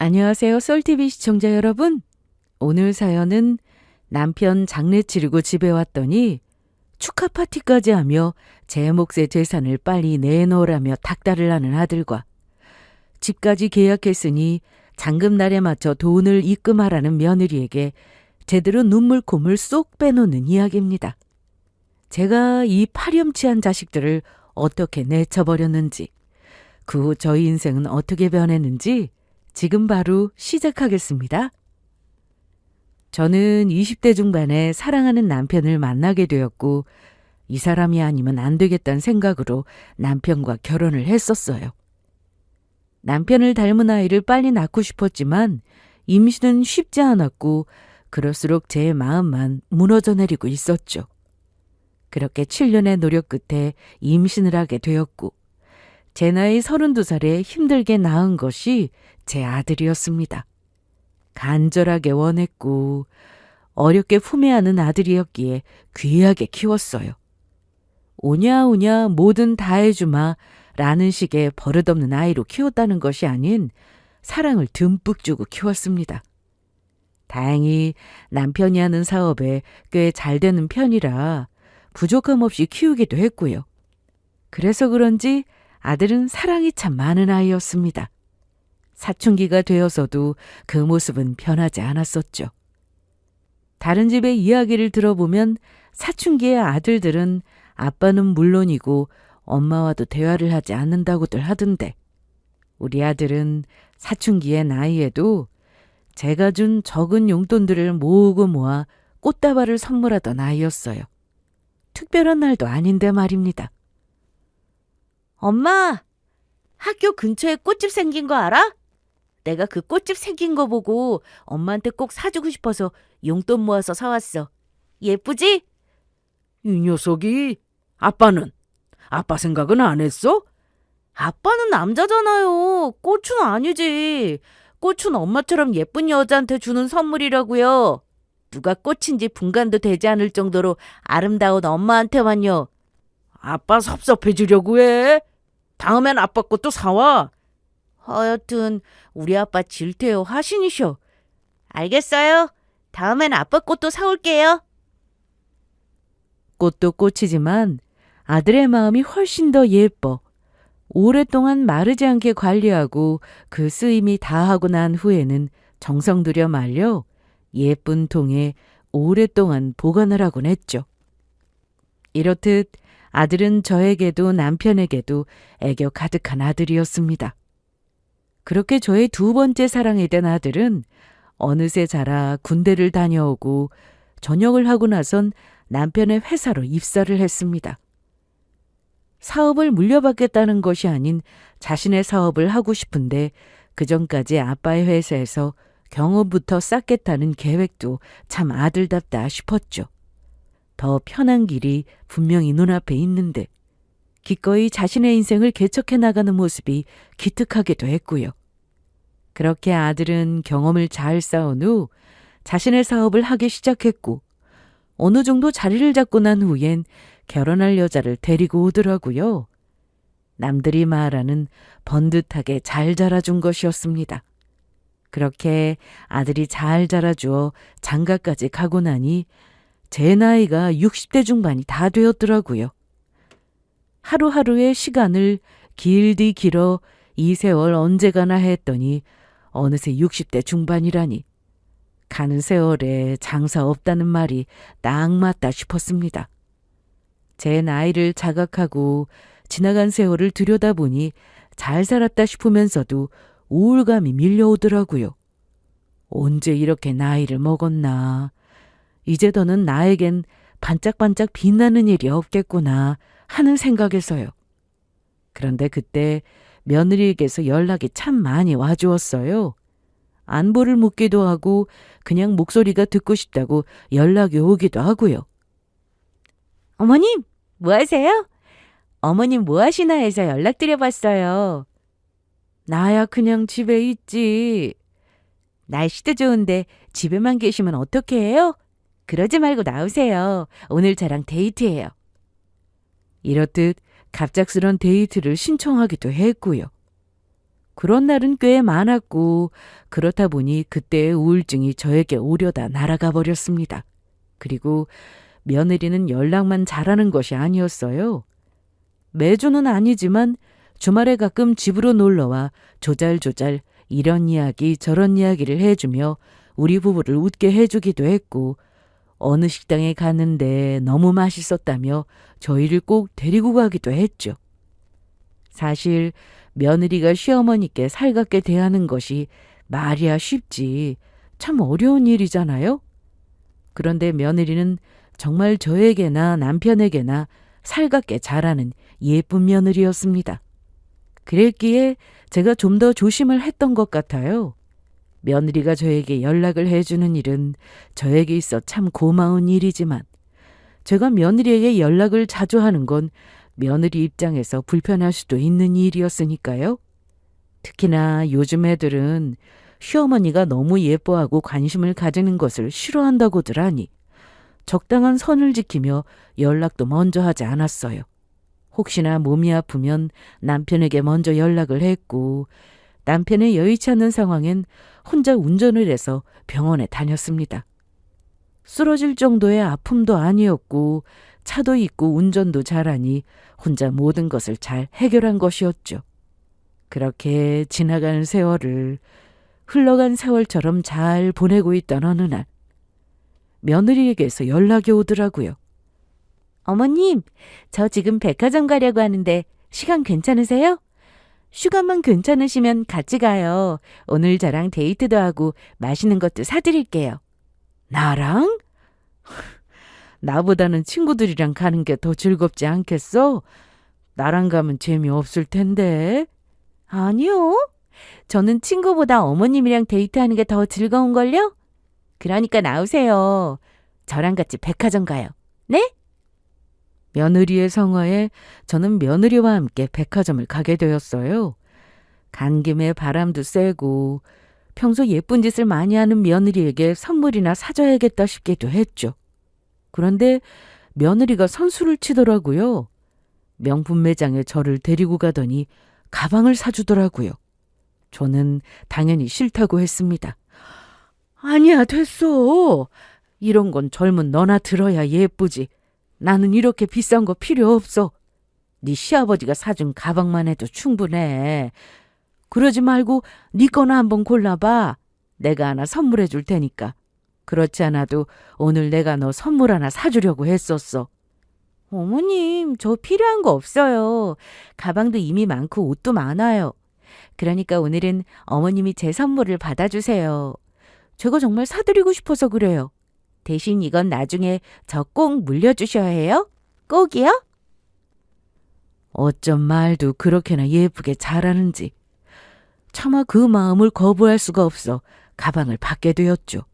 안녕하세요, 썰TV 시청자 여러분. 오늘 사연은 남편 장례 치르고 집에 왔더니 축하 파티까지 하며 제 몫의 재산을 빨리 내놓으라며 닥달을 하는 아들과 집까지 계약했으니 잔금날에 맞춰 돈을 입금하라는 며느리에게 제대로 눈물콧물 쏙 빼놓는 이야기입니다. 제가 이 파렴치한 자식들을 어떻게 내쳐버렸는지, 그 후 저희 인생은 어떻게 변했는지 지금 바로 시작하겠습니다. 저는 20대 중반에 사랑하는 남편을 만나게 되었고 이 사람이 아니면 안 되겠다는 생각으로 남편과 결혼을 했었어요. 남편을 닮은 아이를 빨리 낳고 싶었지만 임신은 쉽지 않았고 그럴수록 제 마음만 무너져 내리고 있었죠. 그렇게 7년의 노력 끝에 임신을 하게 되었고 제 나이 32살에 힘들게 낳은 것이 제 아들이었습니다. 간절하게 원했고 어렵게 품에안은 아들이었기에 귀하게 키웠어요. 오냐오냐 뭐든 다 해주마 라는 식의 버릇없는 아이로 키웠다는 것이 아닌 사랑을 듬뿍 주고 키웠습니다. 다행히 남편이 하는 사업에 꽤 잘 되는 편이라 부족함 없이 키우기도 했고요. 그래서 그런지 아들은 사랑이 참 많은 아이였습니다. 사춘기가 되어서도 그 모습은 변하지 않았었죠. 다른 집의 이야기를 들어보면 사춘기의 아들들은 아빠는 물론이고 엄마와도 대화를 하지 않는다고들 하던데 우리 아들은 사춘기의 나이에도 제가 준 적은 용돈들을 모으고 모아 꽃다발을 선물하던 아이였어요. 특별한 날도 아닌데 말입니다. 엄마, 학교 근처에 꽃집 생긴 거 알아? 내가 그 꽃집 생긴 거 보고 엄마한테 꼭 사주고 싶어서 용돈 모아서 사왔어. 예쁘지? 이 녀석이 아빠는? 아빠 생각은 안 했어? 아빠는 남자잖아요. 꽃은 아니지. 꽃은 엄마처럼 예쁜 여자한테 주는 선물이라고요. 누가 꽃인지 분간도 되지 않을 정도로 아름다운 엄마한테만요. 아빠 섭섭해지려고 해. 다음엔 아빠 것도 사와. 하여튼 우리 아빠 질투요 화신이셔. 알겠어요. 다음엔 아빠 꽃도 사올게요. 꽃도 꽃이지만 아들의 마음이 훨씬 더 예뻐. 오랫동안 마르지 않게 관리하고 그 쓰임이 다하고 난 후에는 정성 들여 말려 예쁜 통에 오랫동안 보관을 하곤 했죠. 이렇듯 아들은 저에게도 남편에게도 애교 가득한 아들이었습니다. 그렇게 저의 두 번째 사랑이 된 아들은 어느새 자라 군대를 다녀오고 전역을 하고 나선 남편의 회사로 입사를 했습니다. 사업을 물려받겠다는 것이 아닌 자신의 사업을 하고 싶은데 그전까지 아빠의 회사에서 경험부터 쌓겠다는 계획도 참 아들답다 싶었죠. 더 편한 길이 분명히 눈앞에 있는데 기꺼이 자신의 인생을 개척해 나가는 모습이 기특하기도 했고요. 그렇게 아들은 경험을 잘 쌓은 후 자신의 사업을 하기 시작했고 어느 정도 자리를 잡고 난 후엔 결혼할 여자를 데리고 오더라고요. 남들이 말하는 번듯하게 잘 자라준 것이었습니다. 그렇게 아들이 잘 자라주어 장가까지 가고 나니 제 나이가 60대 중반이 다 되었더라고요. 하루하루의 시간을 길디 길어 이 세월 언제 가나 했더니 어느새 60대 중반이라니 가는 세월에 장사 없다는 말이 딱 맞다 싶었습니다. 제 나이를 자각하고 지나간 세월을 들여다보니 잘 살았다 싶으면서도 우울감이 밀려오더라고요. 언제 이렇게 나이를 먹었나. 이제 더는 나에겐 반짝반짝 빛나는 일이 없겠구나 하는 생각에서요. 그런데 그때 며느리에게서 연락이 참 많이 와주었어요. 안부를 묻기도 하고 그냥 목소리가 듣고 싶다고 연락이 오기도 하고요. 어머님, 뭐 하세요? 어머님 뭐 하시나 해서 연락드려봤어요. 나야 그냥 집에 있지. 날씨도 좋은데 집에만 계시면 어떻게 해요? 그러지 말고 나오세요. 오늘 저랑 데이트해요. 이렇듯 갑작스런 데이트를 신청하기도 했고요. 그런 날은 꽤 많았고 그렇다 보니 그때의 우울증이 저에게 오려다 날아가 버렸습니다. 그리고 며느리는 연락만 잘하는 것이 아니었어요. 매주는 아니지만 주말에 가끔 집으로 놀러와 조잘조잘 이런 이야기 저런 이야기를 해주며 우리 부부를 웃게 해주기도 했고 어느 식당에 갔는데 너무 맛있었다며 저희를 꼭 데리고 가기도 했죠. 사실 며느리가 시어머니께 살갑게 대하는 것이 말이야 쉽지 참 어려운 일이잖아요. 그런데 며느리는 정말 저에게나 남편에게나 살갑게 잘하는 예쁜 며느리였습니다. 그랬기에 제가 좀 더 조심을 했던 것 같아요. 며느리가 저에게 연락을 해주는 일은 저에게 있어 참 고마운 일이지만 제가 며느리에게 연락을 자주 하는 건 며느리 입장에서 불편할 수도 있는 일이었으니까요. 특히나 요즘 애들은 시어머니가 너무 예뻐하고 관심을 가지는 것을 싫어한다고들 하니 적당한 선을 지키며 연락도 먼저 하지 않았어요. 혹시나 몸이 아프면 남편에게 먼저 연락을 했고 남편의 여의치 않는 상황엔 혼자 운전을 해서 병원에 다녔습니다. 쓰러질 정도의 아픔도 아니었고 차도 있고 운전도 잘하니 혼자 모든 것을 잘 해결한 것이었죠. 그렇게 지나가는 세월을 흘러간 세월처럼 잘 보내고 있던 어느 날 며느리에게서 연락이 오더라고요. 어머님, 저 지금 백화점 가려고 하는데 시간 괜찮으세요? 시간만 괜찮으시면 같이 가요. 오늘 저랑 데이트도 하고 맛있는 것도 사드릴게요. 나랑? 나보다는 친구들이랑 가는 게 더 즐겁지 않겠어? 나랑 가면 재미없을 텐데. 아니요. 저는 친구보다 어머님이랑 데이트하는 게 더 즐거운걸요? 그러니까 나오세요. 저랑 같이 백화점 가요. 네? 며느리의 성화에 저는 며느리와 함께 백화점을 가게 되었어요. 간 김에 바람도 쐬고 평소 예쁜 짓을 많이 하는 며느리에게 선물이나 사줘야겠다 싶기도 했죠. 그런데 며느리가 선수를 치더라고요. 명품 매장에 저를 데리고 가더니 가방을 사주더라고요. 저는 당연히 싫다고 했습니다. 아니야, 됐어. 이런 건 젊은 너나 들어야 예쁘지. 나는 이렇게 비싼 거 필요 없어. 네 시아버지가 사준 가방만 해도 충분해. 그러지 말고 네 거나 한번 골라봐. 내가 하나 선물해 줄 테니까. 그렇지 않아도 오늘 내가 너 선물 하나 사주려고 했었어. 어머님, 저 필요한 거 없어요. 가방도 이미 많고 옷도 많아요. 그러니까 오늘은 어머님이 제 선물을 받아주세요. 제가 정말 사드리고 싶어서 그래요. 대신 이건 나중에 저 꼭 물려주셔야 해요. 꼭이요? 어쩜 말도 그렇게나 예쁘게 잘하는지. 차마 그 마음을 거부할 수가 없어 가방을 받게 되었죠.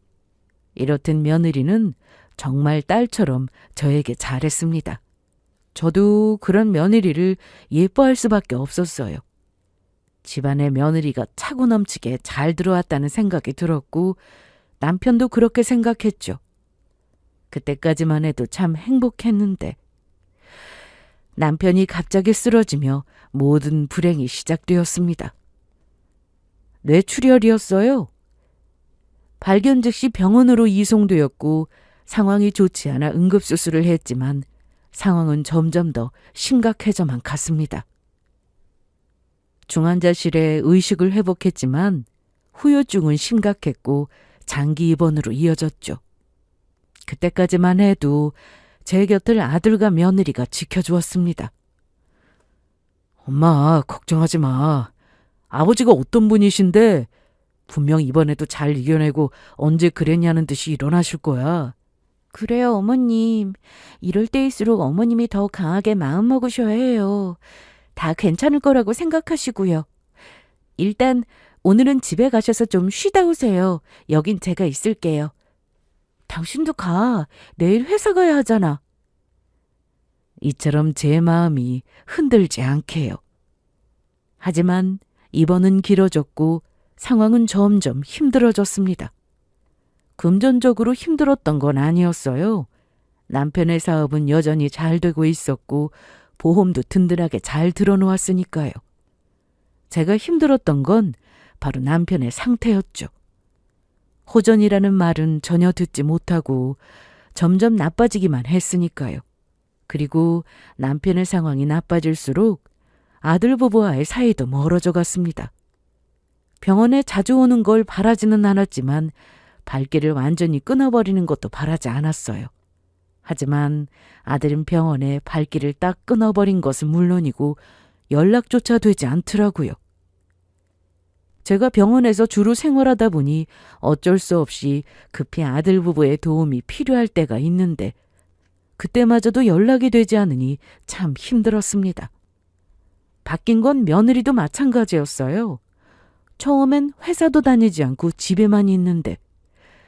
이렇듯 며느리는 정말 딸처럼 저에게 잘했습니다. 저도 그런 며느리를 예뻐할 수밖에 없었어요. 집안에 며느리가 차고 넘치게 잘 들어왔다는 생각이 들었고 남편도 그렇게 생각했죠. 그때까지만 해도 참 행복했는데 남편이 갑자기 쓰러지며 모든 불행이 시작되었습니다. 뇌출혈이었어요. 발견 즉시 병원으로 이송되었고 상황이 좋지 않아 응급수술을 했지만 상황은 점점 더 심각해져만 갔습니다. 중환자실에 의식을 회복했지만 후유증은 심각했고 장기 입원으로 이어졌죠. 그때까지만 해도 제 곁을 아들과 며느리가 지켜주었습니다. 엄마, 걱정하지 마. 아버지가 어떤 분이신데 분명 이번에도 잘 이겨내고 언제 그랬냐는 듯이 일어나실 거야. 그래요, 어머님. 이럴 때일수록 어머님이 더 강하게 마음먹으셔야 해요. 다 괜찮을 거라고 생각하시고요. 일단 오늘은 집에 가셔서 좀 쉬다 오세요. 여긴 제가 있을게요. 당신도 가. 내일 회사 가야 하잖아. 이처럼 제 마음이 흔들지 않게 해요. 하지만 입원은 길어졌고 상황은 점점 힘들어졌습니다. 금전적으로 힘들었던 건 아니었어요. 남편의 사업은 여전히 잘 되고 있었고 보험도 든든하게 잘 들어놓았으니까요. 제가 힘들었던 건 바로 남편의 상태였죠. 호전이라는 말은 전혀 듣지 못하고 점점 나빠지기만 했으니까요. 그리고 남편의 상황이 나빠질수록 아들 부부와의 사이도 멀어져 갔습니다. 병원에 자주 오는 걸 바라지는 않았지만 발길을 완전히 끊어버리는 것도 바라지 않았어요. 하지만 아들은 병원에 발길을 딱 끊어버린 것은 물론이고 연락조차 되지 않더라고요. 제가 병원에서 주로 생활하다 보니 어쩔 수 없이 급히 아들 부부의 도움이 필요할 때가 있는데 그때마저도 연락이 되지 않으니 참 힘들었습니다. 바뀐 건 며느리도 마찬가지였어요. 처음엔 회사도 다니지 않고 집에만 있는데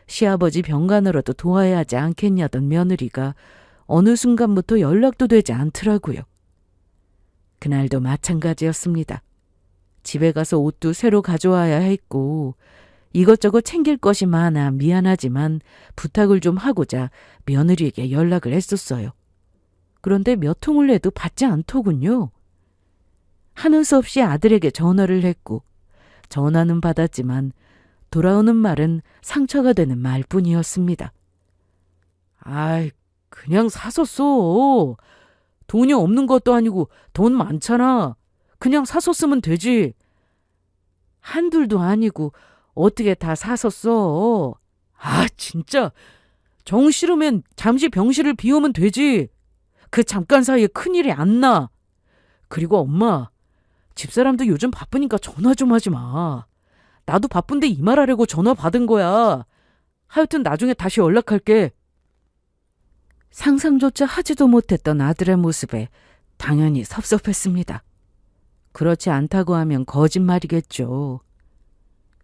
시아버지 병간호라도 도와야 하지 않겠냐던 며느리가 어느 순간부터 연락도 되지 않더라고요. 그날도 마찬가지였습니다. 집에 가서 옷도 새로 가져와야 했고 이것저것 챙길 것이 많아 미안하지만 부탁을 좀 하고자 며느리에게 연락을 했었어요. 그런데 몇 통을 해도 받지 않더군요. 하는 수 없이 아들에게 전화를 했고 전화는 받았지만 돌아오는 말은 상처가 되는 말뿐이었습니다. 아이, 그냥 사서 써. 돈이 없는 것도 아니고 돈 많잖아. 그냥 사서 쓰면 되지. 한둘도 아니고 어떻게 다 사서 써. 아, 진짜. 정 싫으면 잠시 병실을 비우면 되지. 그 잠깐 사이에 큰일이 안 나. 그리고 엄마, 집사람도 요즘 바쁘니까 전화 좀 하지 마. 나도 바쁜데 이 말하려고 전화 받은 거야. 하여튼 나중에 다시 연락할게. 상상조차 하지도 못했던 아들의 모습에 당연히 섭섭했습니다. 그렇지 않다고 하면 거짓말이겠죠.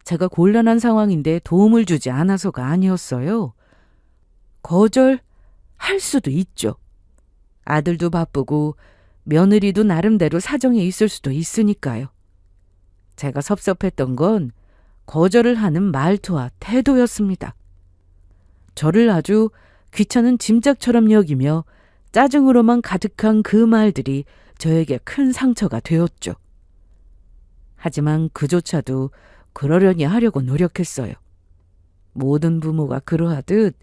제가 곤란한 상황인데 도움을 주지 않아서가 아니었어요. 거절할 수도 있죠. 아들도 바쁘고 며느리도 나름대로 사정이 있을 수도 있으니까요. 제가 섭섭했던 건 거절을 하는 말투와 태도였습니다. 저를 아주 귀찮은 짐짝처럼 여기며 짜증으로만 가득한 그 말들이 저에게 큰 상처가 되었죠. 하지만 그조차도 그러려니 하려고 노력했어요. 모든 부모가 그러하듯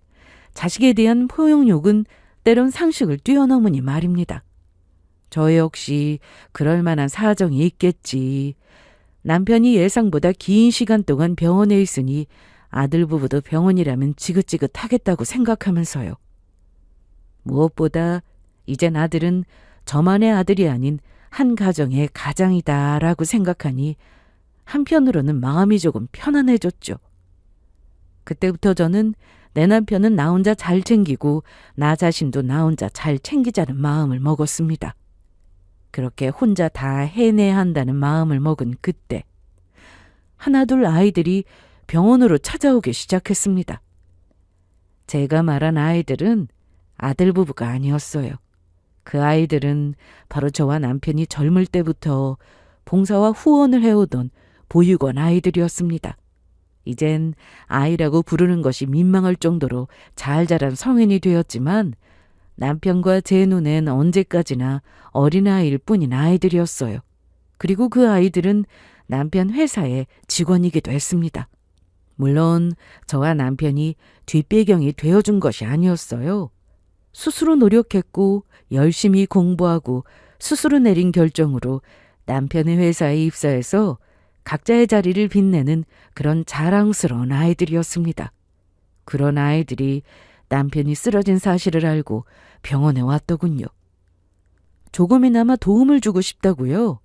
자식에 대한 포용력은 때론 상식을 뛰어넘으니 말입니다. 저 역시 그럴 만한 사정이 있겠지. 남편이 예상보다 긴 시간 동안 병원에 있으니 아들 부부도 병원이라면 지긋지긋하겠다고 생각하면서요. 무엇보다 이젠 아들은 저만의 아들이 아닌 한 가정의 가장이다라고 생각하니 한편으로는 마음이 조금 편안해졌죠. 그때부터 저는 내 남편은 나 혼자 잘 챙기고 나 자신도 나 혼자 잘 챙기자는 마음을 먹었습니다. 그렇게 혼자 다 해내야 한다는 마음을 먹은 그때 하나둘 아이들이 병원으로 찾아오기 시작했습니다. 제가 말한 아이들은 아들 부부가 아니었어요. 그 아이들은 바로 저와 남편이 젊을 때부터 봉사와 후원을 해오던 보육원 아이들이었습니다. 이젠 아이라고 부르는 것이 민망할 정도로 잘 자란 성인이 되었지만 남편과 제 눈엔 언제까지나 어린아이일 뿐인 아이들이었어요. 그리고 그 아이들은 남편 회사의 직원이기도 했습니다. 물론 저와 남편이 뒷배경이 되어준 것이 아니었어요. 스스로 노력했고 열심히 공부하고 스스로 내린 결정으로 남편의 회사에 입사해서 각자의 자리를 빛내는 그런 자랑스러운 아이들이었습니다. 그런 아이들이 남편이 쓰러진 사실을 알고 병원에 왔더군요. 조금이나마 도움을 주고 싶다고요.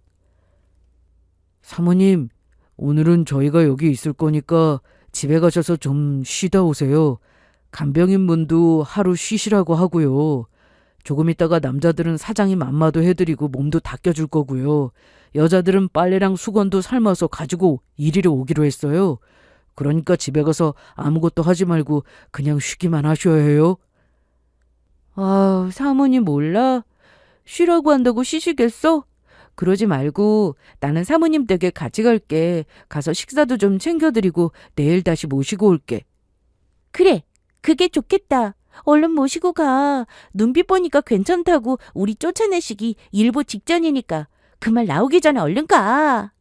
사모님, 오늘은 저희가 여기 있을 거니까 집에 가셔서 좀 쉬다 오세요. 간병인 분도 하루 쉬시라고 하고요. 조금 있다가 남자들은 사장님 안마도 해드리고 몸도 닦여줄 거고요. 여자들은 빨래랑 수건도 삶아서 가지고 이리로 오기로 했어요. 그러니까 집에 가서 아무것도 하지 말고 그냥 쉬기만 하셔야 해요. 아, 사모님 몰라? 쉬라고 한다고 쉬시겠어? 그러지 말고 나는 사모님 댁에 같이 갈게. 가서 식사도 좀 챙겨드리고 내일 다시 모시고 올게. 그래, 그게 좋겠다. 얼른 모시고 가. 눈빛 보니까 괜찮다고 우리 쫓아내시기 일보 직전이니까 그 말 나오기 전에 얼른 가.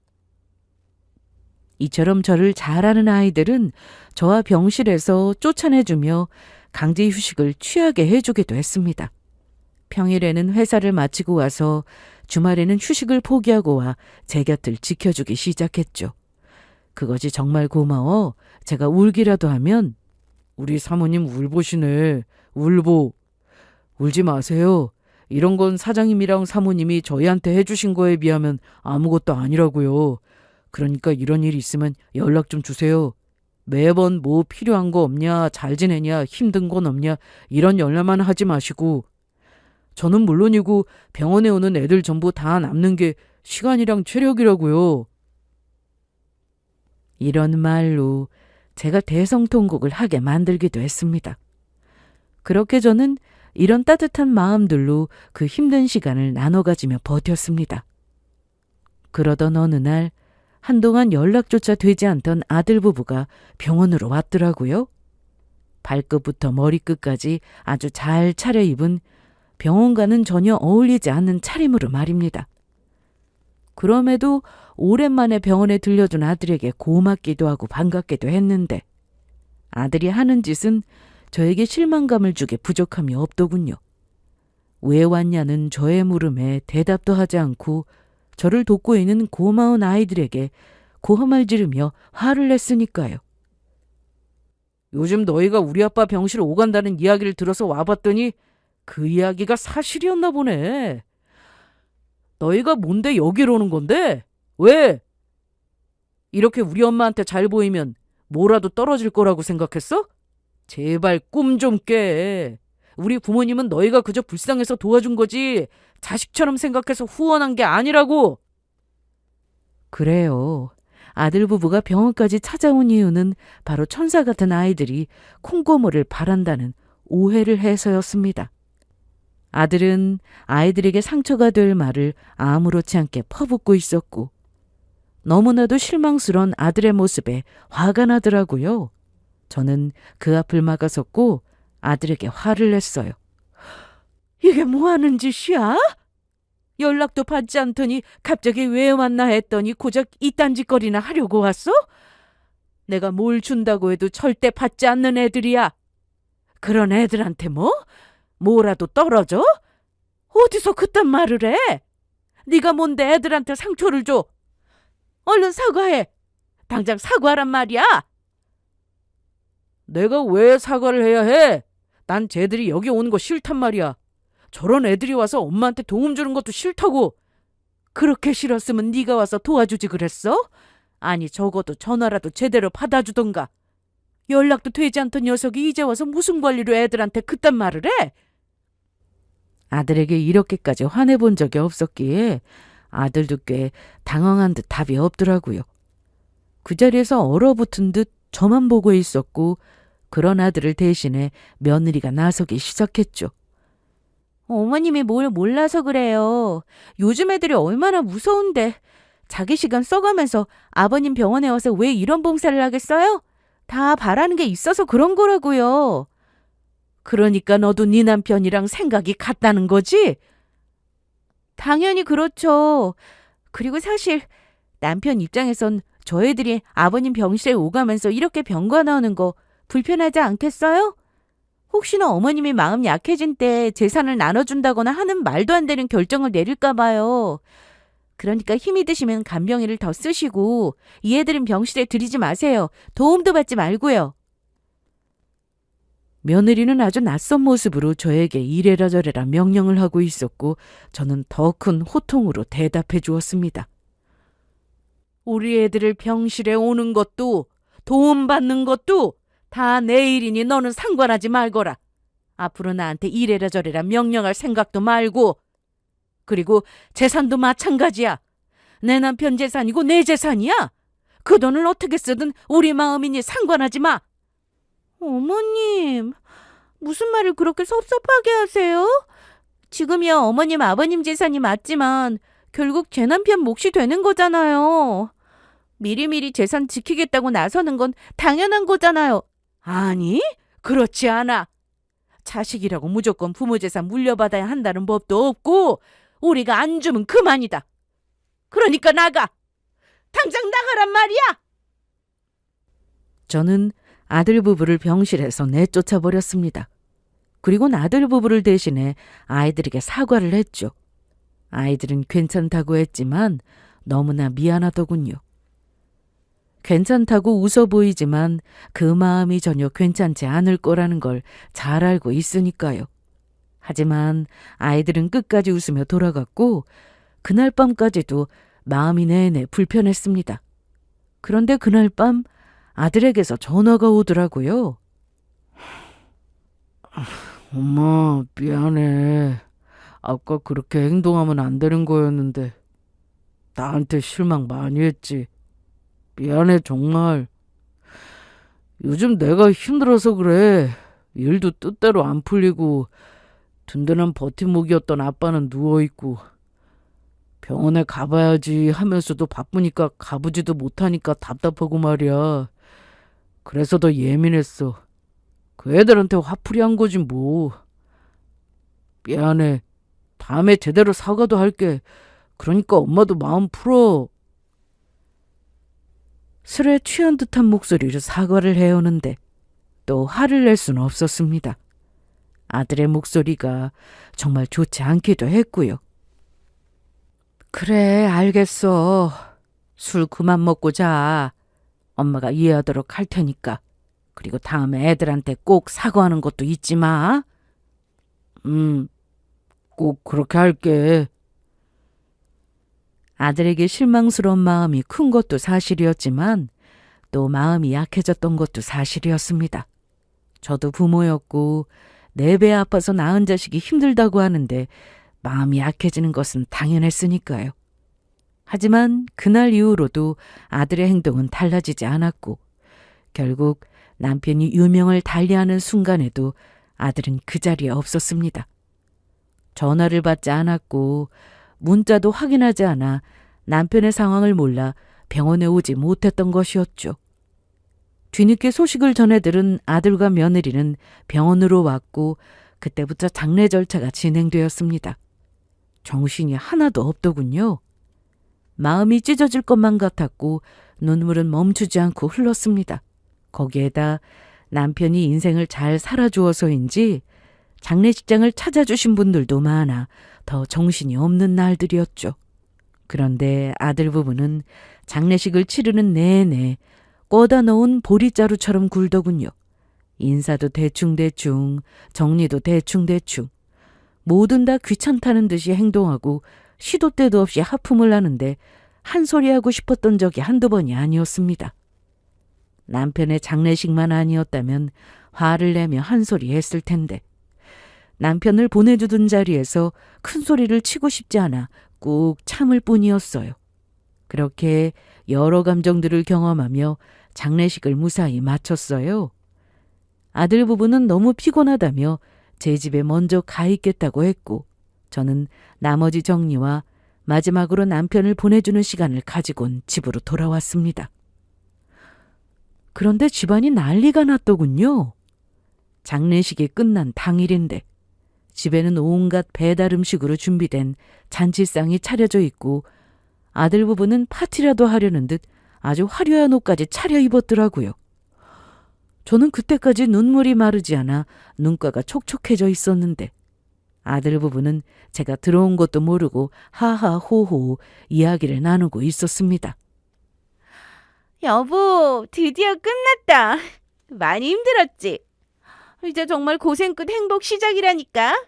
이처럼 저를 잘 아는 아이들은 저와 병실에서 쫓아내주며 강제 휴식을 취하게 해주기도 했습니다. 평일에는 회사를 마치고 와서 주말에는 휴식을 포기하고 와 제 곁을 지켜주기 시작했죠. 그것이 정말 고마워 제가 울기라도 하면 우리 사모님 울보시네. 울보. 울지 마세요. 이런 건 사장님이랑 사모님이 저희한테 해주신 거에 비하면 아무것도 아니라고요. 그러니까 이런 일 있으면 연락 좀 주세요. 매번 뭐 필요한 거 없냐, 잘 지내냐, 힘든 건 없냐 이런 연락만 하지 마시고 저는 물론이고 병원에 오는 애들 전부 다 남는 게 시간이랑 체력이라고요. 이런 말로 제가 대성통곡을 하게 만들기도 했습니다. 그렇게 저는 이런 따뜻한 마음들로 그 힘든 시간을 나눠 가지며 버텼습니다. 그러던 어느 날 한동안 연락조차 되지 않던 아들 부부가 병원으로 왔더라고요. 발끝부터 머리끝까지 아주 잘 차려입은 병원과는 전혀 어울리지 않는 차림으로 말입니다. 그럼에도 오랜만에 병원에 들려준 아들에게 고맙기도 하고 반갑기도 했는데 아들이 하는 짓은 저에게 실망감을 주게 부족함이 없더군요. 왜 왔냐는 저의 물음에 대답도 하지 않고 저를 돕고 있는 고마운 아이들에게 고함을 지르며 화를 냈으니까요. 요즘 너희가 우리 아빠 병실 오간다는 이야기를 들어서 와봤더니 그 이야기가 사실이었나 보네. 너희가 뭔데 여기로 오는 건데? 왜? 이렇게 우리 엄마한테 잘 보이면 뭐라도 떨어질 거라고 생각했어? 제발 꿈 좀 깨. 우리 부모님은 너희가 그저 불쌍해서 도와준 거지 자식처럼 생각해서 후원한 게 아니라고. 그래요. 아들 부부가 병원까지 찾아온 이유는 바로 천사 같은 아이들이 콩고물을 바란다는 오해를 해서였습니다. 아들은 아이들에게 상처가 될 말을 아무렇지 않게 퍼붓고 있었고 너무나도 실망스러운 아들의 모습에 화가 나더라고요. 저는 그 앞을 막아섰고 아들에게 화를 냈어요. 이게 뭐 하는 짓이야? 연락도 받지 않더니 갑자기 왜 왔나 했더니 고작 이딴 짓거리나 하려고 왔어? 내가 뭘 준다고 해도 절대 받지 않는 애들이야. 그런 애들한테 뭐라도 떨어져? 어디서 그딴 말을 해? 네가 뭔데 애들한테 상처를 줘? 얼른 사과해. 당장 사과란 말이야. 내가 왜 사과를 해야 해? 난 쟤들이 여기 오는 거 싫단 말이야. 저런 애들이 와서 엄마한테 도움 주는 것도 싫다고. 그렇게 싫었으면 네가 와서 도와주지 그랬어? 아니 적어도 전화라도 제대로 받아주던가. 연락도 되지 않던 녀석이 이제 와서 무슨 권리로 애들한테 그딴 말을 해? 아들에게 이렇게까지 화내본 적이 없었기에 아들도 꽤 당황한 듯 답이 없더라고요. 그 자리에서 얼어붙은 듯 저만 보고 있었고 그런 아들을 대신해 며느리가 나서기 시작했죠. 어머님이 뭘 몰라서 그래요. 요즘 애들이 얼마나 무서운데. 자기 시간 써가면서 아버님 병원에 와서 왜 이런 봉사를 하겠어요? 다 바라는 게 있어서 그런 거라고요. 그러니까 너도 네 남편이랑 생각이 같다는 거지? 당연히 그렇죠. 그리고 사실 남편 입장에선 저 애들이 아버님 병실에 오가면서 이렇게 병가 나오는 거 불편하지 않겠어요? 혹시나 어머님이 마음 약해진 때 재산을 나눠준다거나 하는 말도 안 되는 결정을 내릴까 봐요. 그러니까 힘이 드시면 간병인을 더 쓰시고 이 애들은 병실에 들이지 마세요. 도움도 받지 말고요. 며느리는 아주 낯선 모습으로 저에게 이래라 저래라 명령을 하고 있었고 저는 더 큰 호통으로 대답해 주었습니다. 우리 애들을 병실에 오는 것도 도움받는 것도 다 내 일이니 너는 상관하지 말거라. 앞으로 나한테 이래라 저래라 명령할 생각도 말고. 그리고 재산도 마찬가지야. 내 남편 재산이고 내 재산이야. 그 돈을 어떻게 쓰든 우리 마음이니 상관하지 마. 어머님, 무슨 말을 그렇게 섭섭하게 하세요? 지금이야 어머님 아버님 재산이 맞지만 결국 제 남편 몫이 되는 거잖아요. 미리미리 재산 지키겠다고 나서는 건 당연한 거잖아요. 아니, 그렇지 않아. 자식이라고 무조건 부모 재산 물려받아야 한다는 법도 없고 우리가 안 주면 그만이다. 그러니까 나가. 당장 나가란 말이야. 저는 아들 부부를 병실에서 내쫓아 버렸습니다. 그리고 아들 부부를 대신해 아이들에게 사과를 했죠. 아이들은 괜찮다고 했지만 너무나 미안하더군요. 괜찮다고 웃어 보이지만 그 마음이 전혀 괜찮지 않을 거라는 걸 잘 알고 있으니까요. 하지만 아이들은 끝까지 웃으며 돌아갔고 그날 밤까지도 마음이 내내 불편했습니다. 그런데 그날 밤 아들에게서 전화가 오더라고요. 엄마, 미안해. 아까 그렇게 행동하면 안 되는 거였는데 나한테 실망 많이 했지. 미안해, 정말. 요즘 내가 힘들어서 그래. 일도 뜻대로 안 풀리고 든든한 버팀목이었던 아빠는 누워있고 병원에 가봐야지 하면서도 바쁘니까 가보지도 못하니까 답답하고 말이야. 그래서 더 예민했어. 그 애들한테 화풀이 한 거지 뭐. 미안해. 다음에 제대로 사과도 할게. 그러니까 엄마도 마음 풀어. 술에 취한 듯한 목소리로 사과를 해오는데 또 화를 낼 수는 없었습니다. 아들의 목소리가 정말 좋지 않기도 했고요. 그래, 알겠어. 술 그만 먹고 자. 엄마가 이해하도록 할 테니까. 그리고 다음에 애들한테 꼭 사과하는 것도 잊지 마. 꼭 그렇게 할게. 아들에게 실망스러운 마음이 큰 것도 사실이었지만 또 마음이 약해졌던 것도 사실이었습니다. 저도 부모였고 4배 아파서 낳은 자식이 힘들다고 하는데 마음이 약해지는 것은 당연했으니까요. 하지만 그날 이후로도 아들의 행동은 달라지지 않았고 결국 남편이 유명을 달리하는 순간에도 아들은 그 자리에 없었습니다. 전화를 받지 않았고 문자도 확인하지 않아 남편의 상황을 몰라 병원에 오지 못했던 것이었죠. 뒤늦게 소식을 전해 들은 아들과 며느리는 병원으로 왔고 그때부터 장례 절차가 진행되었습니다. 정신이 하나도 없더군요. 마음이 찢어질 것만 같았고 눈물은 멈추지 않고 흘렀습니다. 거기에다 남편이 인생을 잘 살아주어서인지 장례식장을 찾아주신 분들도 많아 더 정신이 없는 날들이었죠. 그런데 아들 부부는 장례식을 치르는 내내 꺼다 놓은 보리자루처럼 굴더군요. 인사도 대충대충, 정리도 대충대충. 뭐든 다 귀찮다는 듯이 행동하고 시도 때도 없이 하품을 하는데 한 소리 하고 싶었던 적이 한두 번이 아니었습니다. 남편의 장례식만 아니었다면 화를 내며 한 소리 했을 텐데 남편을 보내주던 자리에서 큰 소리를 치고 싶지 않아 꾹 참을 뿐이었어요. 그렇게 여러 감정들을 경험하며 장례식을 무사히 마쳤어요. 아들 부부는 너무 피곤하다며 제 집에 먼저 가 있겠다고 했고 저는 나머지 정리와 마지막으로 남편을 보내주는 시간을 가지고는 집으로 돌아왔습니다. 그런데 집안이 난리가 났더군요. 장례식이 끝난 당일인데 집에는 온갖 배달 음식으로 준비된 잔치상이 차려져 있고 아들 부부는 파티라도 하려는 듯 아주 화려한 옷까지 차려입었더라고요. 저는 그때까지 눈물이 마르지 않아 눈가가 촉촉해져 있었는데 아들 부부는 제가 들어온 것도 모르고 하하호호 이야기를 나누고 있었습니다. 여보, 드디어 끝났다. 많이 힘들었지? 이제 정말 고생 끝 행복 시작이라니까.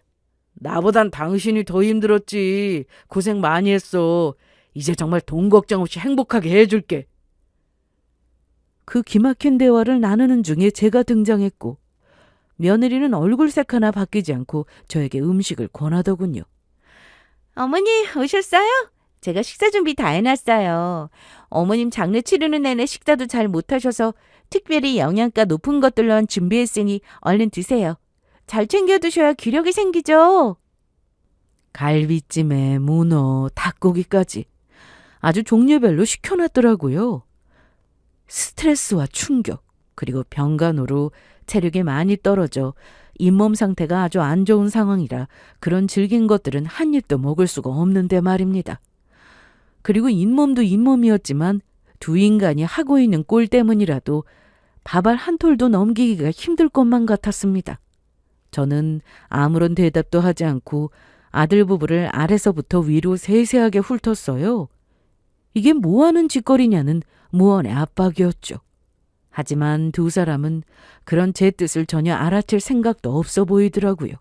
나보단 당신이 더 힘들었지. 고생 많이 했어. 이제 정말 돈 걱정 없이 행복하게 해줄게. 그 기막힌 대화를 나누는 중에 제가 등장했고 며느리는 얼굴색 하나 바뀌지 않고 저에게 음식을 권하더군요. 어머니 오셨어요? 제가 식사 준비 다 해놨어요. 어머님 장례 치르는 내내 식사도 잘 못하셔서 특별히 영양가 높은 것들로 준비했으니 얼른 드세요. 잘 챙겨 드셔야 기력이 생기죠. 갈비찜에 문어, 닭고기까지 아주 종류별로 시켜놨더라고요. 스트레스와 충격, 그리고 병간호로 체력이 많이 떨어져 잇몸 상태가 아주 안 좋은 상황이라 그런 질긴 것들은 한 입도 먹을 수가 없는데 말입니다. 그리고 잇몸도 잇몸이었지만 두 인간이 하고 있는 꼴 때문이라도 밥알 한 톨도 넘기기가 힘들 것만 같았습니다. 저는 아무런 대답도 하지 않고 아들 부부를 아래서부터 위로 세세하게 훑었어요. 이게 뭐하는 짓거리냐는 무언의 압박이었죠. 하지만 두 사람은 그런 제 뜻을 전혀 알아챌 생각도 없어 보이더라고요.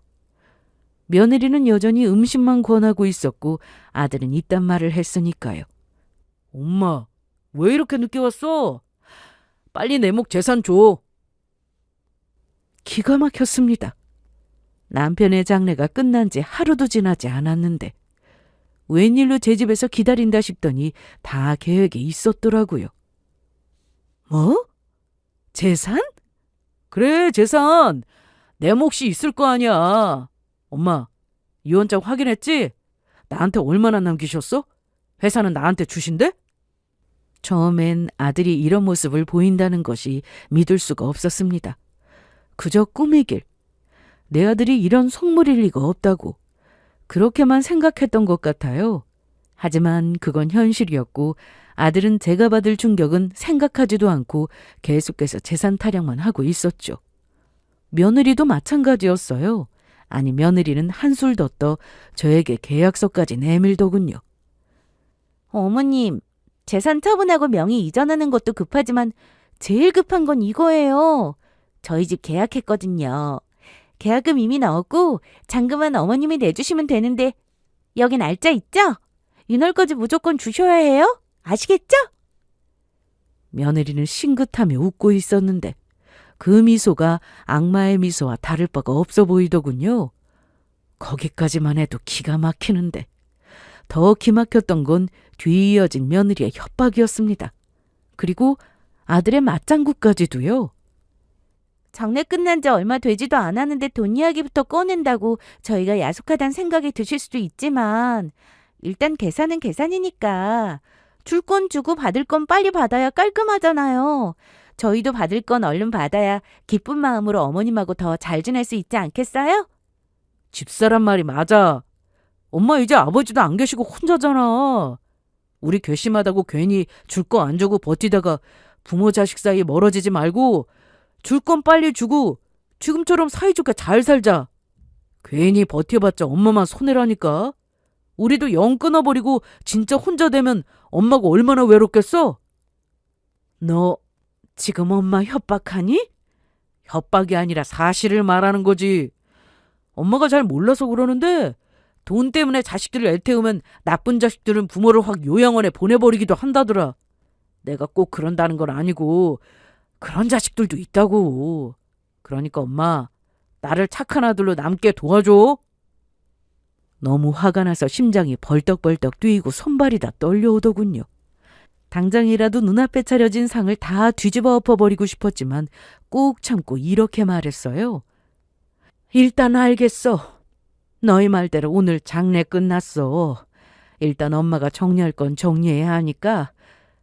며느리는 여전히 음식만 권하고 있었고 아들은 이딴 말을 했으니까요. 엄마, 왜 이렇게 늦게 왔어? 빨리 내 목 재산 줘. 기가 막혔습니다. 남편의 장례가 끝난 지 하루도 지나지 않았는데 웬일로 제 집에서 기다린다 싶더니 다 계획에 있었더라고요. 뭐? 재산? 그래, 재산. 내 몫이 있을 거 아니야. 엄마, 유언장 확인했지? 나한테 얼마나 남기셨어? 회사는 나한테 주신대? 처음엔 아들이 이런 모습을 보인다는 것이 믿을 수가 없었습니다. 그저 꿈이길. 내 아들이 이런 속물일 리가 없다고. 그렇게만 생각했던 것 같아요. 하지만 그건 현실이었고 아들은 제가 받을 충격은 생각하지도 않고 계속해서 재산 타령만 하고 있었죠. 며느리도 마찬가지였어요. 아니, 며느리는 한술 더 떠 저에게 계약서까지 내밀더군요. 어머님, 재산 처분하고 명의 이전하는 것도 급하지만 제일 급한 건 이거예요. 저희 집 계약했거든요. 계약금 이미 넣었고 잔금은 어머님이 내주시면 되는데 여기 날짜 있죠? 이날까지 무조건 주셔야 해요. 아시겠죠? 며느리는 싱긋하며 웃고 있었는데 그 미소가 악마의 미소와 다를 바가 없어 보이더군요. 거기까지만 해도 기가 막히는데 더 기막혔던 건 뒤 이어진 며느리의 협박이었습니다. 그리고 아들의 맞장구까지도요. 장례 끝난 지 얼마 되지도 않았는데 돈 이야기부터 꺼낸다고 저희가 야속하다는 생각이 드실 수도 있지만 일단 계산은 계산이니까 줄 건 주고 받을 건 빨리 받아야 깔끔하잖아요. 저희도 받을 건 얼른 받아야 기쁜 마음으로 어머님하고 더 잘 지낼 수 있지 않겠어요? 집사란 말이 맞아. 엄마 이제 아버지도 안 계시고 혼자잖아. 우리 괘씸하다고 괜히 줄 거 안 주고 버티다가 부모 자식 사이 멀어지지 말고 줄 건 빨리 주고 지금처럼 사이좋게 잘 살자. 괜히 버텨봤자 엄마만 손해라니까. 우리도 영 끊어버리고 진짜 혼자 되면 엄마가 얼마나 외롭겠어? 너 지금 엄마 협박하니? 협박이 아니라 사실을 말하는 거지. 엄마가 잘 몰라서 그러는데 돈 때문에 자식들을 애태우면 나쁜 자식들은 부모를 확 요양원에 보내버리기도 한다더라. 내가 꼭 그런다는 건 아니고 그런 자식들도 있다고. 그러니까 엄마, 나를 착한 아들로 남게 도와줘. 너무 화가 나서 심장이 벌떡벌떡 뛰고 손발이 다 떨려오더군요. 당장이라도 눈앞에 차려진 상을 다 뒤집어 엎어버리고 싶었지만 꾹 참고 이렇게 말했어요. 일단 알겠어. 너희 말대로 오늘 장례 끝났어. 일단 엄마가 정리할 건 정리해야 하니까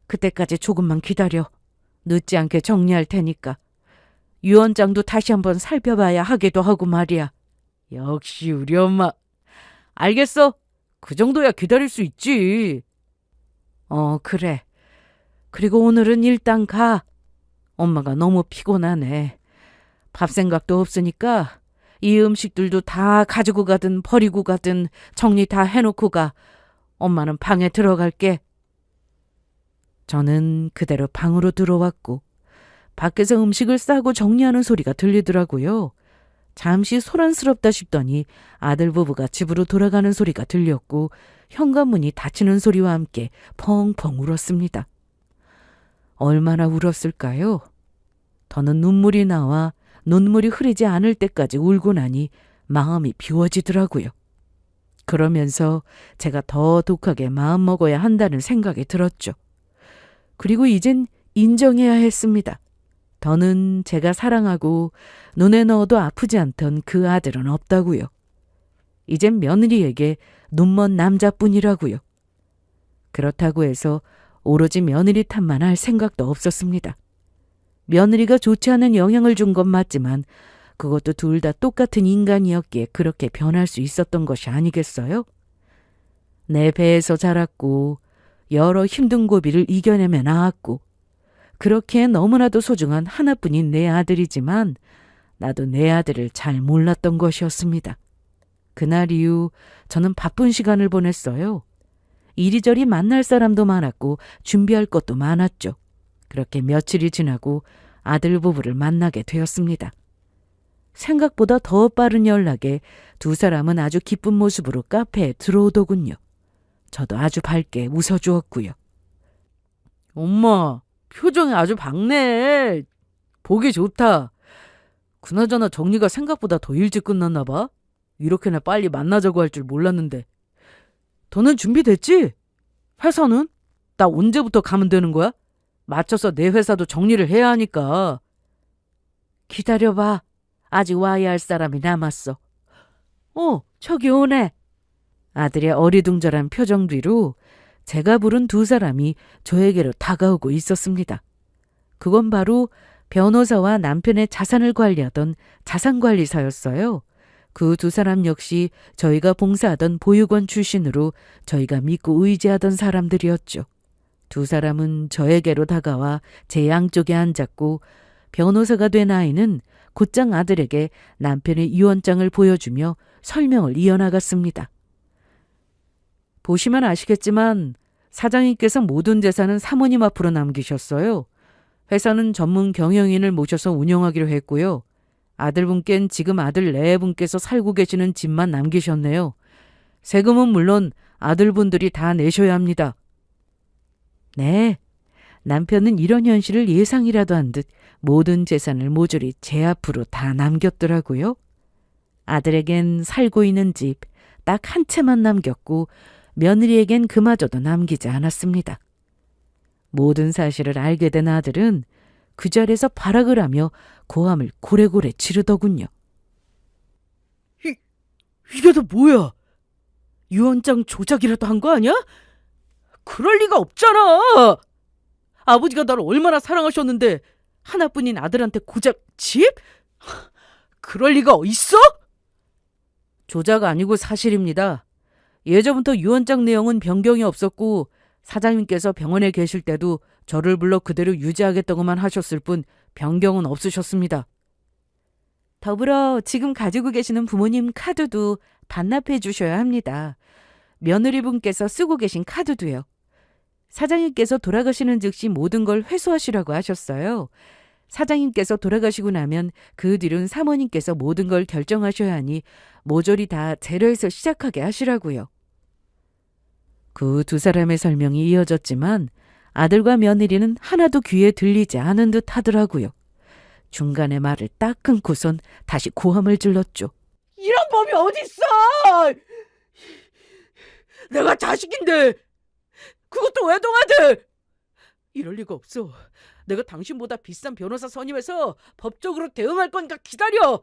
그때까지 조금만 기다려. 늦지 않게 정리할 테니까. 유언장도 다시 한번 살펴봐야 하기도 하고 말이야. 역시 우리 엄마. 알겠어. 그 정도야 기다릴 수 있지. 그래. 그리고 오늘은 일단 가. 엄마가 너무 피곤하네. 밥 생각도 없으니까 이 음식들도 다 가지고 가든 버리고 가든 정리 다 해놓고 가. 엄마는 방에 들어갈게. 저는 그대로 방으로 들어왔고 밖에서 음식을 싸고 정리하는 소리가 들리더라고요. 잠시 소란스럽다 싶더니 아들 부부가 집으로 돌아가는 소리가 들렸고 현관문이 닫히는 소리와 함께 펑펑 울었습니다. 얼마나 울었을까요? 더는 눈물이 나와 눈물이 흐르지 않을 때까지 울고 나니 마음이 비워지더라고요. 그러면서 제가 더 독하게 마음먹어야 한다는 생각이 들었죠. 그리고 이젠 인정해야 했습니다. 더는 제가 사랑하고 눈에 넣어도 아프지 않던 그 아들은 없다고요. 이젠 며느리에게 눈먼 남자뿐이라고요. 그렇다고 해서 오로지 며느리 탓만 할 생각도 없었습니다. 며느리가 좋지 않은 영향을 준 건 맞지만 그것도 둘 다 똑같은 인간이었기에 그렇게 변할 수 있었던 것이 아니겠어요? 내 배에서 자랐고 여러 힘든 고비를 이겨내며 나았고 그렇게 너무나도 소중한 하나뿐인 내 아들이지만 나도 내 아들을 잘 몰랐던 것이었습니다. 그날 이후 저는 바쁜 시간을 보냈어요. 이리저리 만날 사람도 많았고 준비할 것도 많았죠. 그렇게 며칠이 지나고 아들 부부를 만나게 되었습니다. 생각보다 더 빠른 연락에 두 사람은 아주 기쁜 모습으로 카페에 들어오더군요. 저도 아주 밝게 웃어주었고요. 엄마, 표정이 아주 밝네. 보기 좋다. 그나저나 정리가 생각보다 더 일찍 끝났나 봐. 이렇게나 빨리 만나자고 할 줄 몰랐는데. 너는 준비됐지? 회사는? 나 언제부터 가면 되는 거야? 맞춰서 내 회사도 정리를 해야 하니까. 기다려봐. 아직 와야 할 사람이 남았어. 저기 오네. 아들의 어리둥절한 표정 뒤로 제가 부른 두 사람이 저에게로 다가오고 있었습니다. 그건 바로 변호사와 남편의 자산을 관리하던 자산관리사였어요. 그 두 사람 역시 저희가 봉사하던 보육원 출신으로 저희가 믿고 의지하던 사람들이었죠. 두 사람은 저에게로 다가와 제 양쪽에 앉았고 변호사가 된 아이는 곧장 아들에게 남편의 유언장을 보여주며 설명을 이어나갔습니다. 보시면 아시겠지만 사장님께서 모든 재산은 사모님 앞으로 남기셨어요. 회사는 전문 경영인을 모셔서 운영하기로 했고요. 아들분께는 지금 아들 네분께서 살고 계시는 집만 남기셨네요. 세금은 물론 아들분들이 다 내셔야 합니다. 네, 남편은 이런 현실을 예상이라도 한 듯 모든 재산을 모조리 제 앞으로 다 남겼더라고요. 아들에겐 살고 있는 집 딱 한 채만 남겼고 며느리에겐 그마저도 남기지 않았습니다. 모든 사실을 알게 된 아들은 그 자리에서 발악을 하며 고함을 고래고래 지르더군요. 이게 다 뭐야? 유언장 조작이라도 한 거 아니야? 그럴 리가 없잖아. 아버지가 나를 얼마나 사랑하셨는데 하나뿐인 아들한테 고작 집? 그럴 리가 있어? 조작 아니고 사실입니다. 예전부터 유언장 내용은 변경이 없었고 사장님께서 병원에 계실 때도 저를 불러 그대로 유지하겠다고만 하셨을 뿐 변경은 없으셨습니다. 더불어 지금 가지고 계시는 부모님 카드도 반납해 주셔야 합니다. 며느리분께서 쓰고 계신 카드도요. 사장님께서 돌아가시는 즉시 모든 걸 회수하시라고 하셨어요. 사장님께서 돌아가시고 나면 그 뒤로는 사모님께서 모든 걸 결정하셔야 하니 모조리 다 제로에서 시작하게 하시라고요. 그 두 사람의 설명이 이어졌지만 아들과 며느리는 하나도 귀에 들리지 않은 듯 하더라고요. 중간에 말을 딱 끊고선 다시 고함을 질렀죠. 이런 법이 어딨어! 내가 자식인데 그것도 외동아들! 이럴 리가 없어. 내가 당신보다 비싼 변호사 선임해서 법적으로 대응할 거니까 기다려!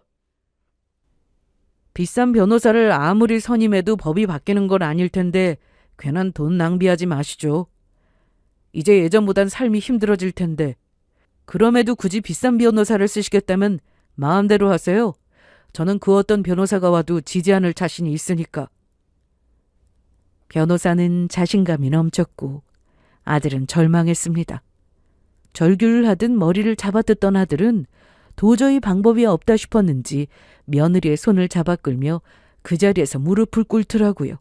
비싼 변호사를 아무리 선임해도 법이 바뀌는 건 아닐 텐데 괜한 돈 낭비하지 마시죠. 이제 예전보단 삶이 힘들어질 텐데 그럼에도 굳이 비싼 변호사를 쓰시겠다면 마음대로 하세요. 저는 그 어떤 변호사가 와도 지지 않을 자신이 있으니까. 변호사는 자신감이 넘쳤고 아들은 절망했습니다. 절규를 하듯 머리를 잡아뜯던 아들은 도저히 방법이 없다 싶었는지 며느리의 손을 잡아 끌며 그 자리에서 무릎을 꿇더라고요.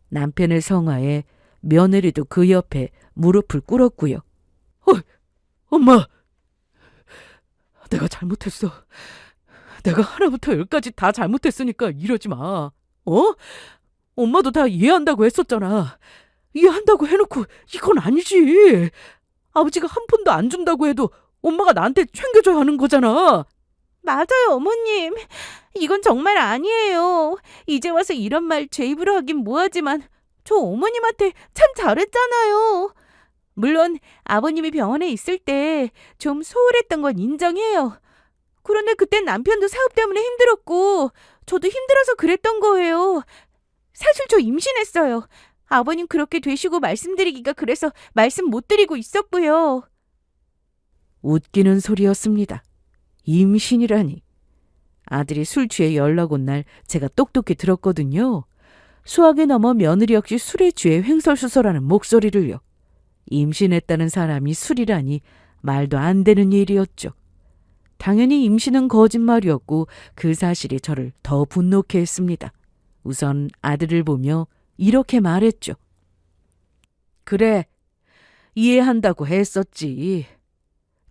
남편의 성화에 며느리도 그 옆에 무릎을 꿇었고요. 엄마! 내가 잘못했어. 내가 하나부터 열까지 다 잘못했으니까 이러지 마. 엄마도 다 이해한다고 했었잖아. 이해한다고 해놓고 이건 아니지. 아버지가 한 푼도 안 준다고 해도 엄마가 나한테 챙겨줘야 하는 거잖아. 맞아요, 어머님. 이건 정말 아니에요. 이제 와서 이런 말 제 입으로 하긴 뭐하지만 저 어머님한테 참 잘했잖아요. 물론 아버님이 병원에 있을 때 좀 소홀했던 건 인정해요. 그런데 그땐 남편도 사업 때문에 힘들었고 저도 힘들어서 그랬던 거예요. 사실 저 임신했어요. 아버님 그렇게 되시고 말씀드리기가 그래서 말씀 못 드리고 있었고요. 웃기는 소리였습니다. 임신이라니. 아들이 술 취해 연락 온 날 제가 똑똑히 들었거든요. 수학에 넘어 며느리 역시 술에 취해 횡설수설하는 목소리를요. 임신했다는 사람이 술이라니 말도 안 되는 일이었죠. 당연히 임신은 거짓말이었고 그 사실이 저를 더 분노케 했습니다. 우선 아들을 보며 이렇게 말했죠. 그래, 이해한다고 했었지.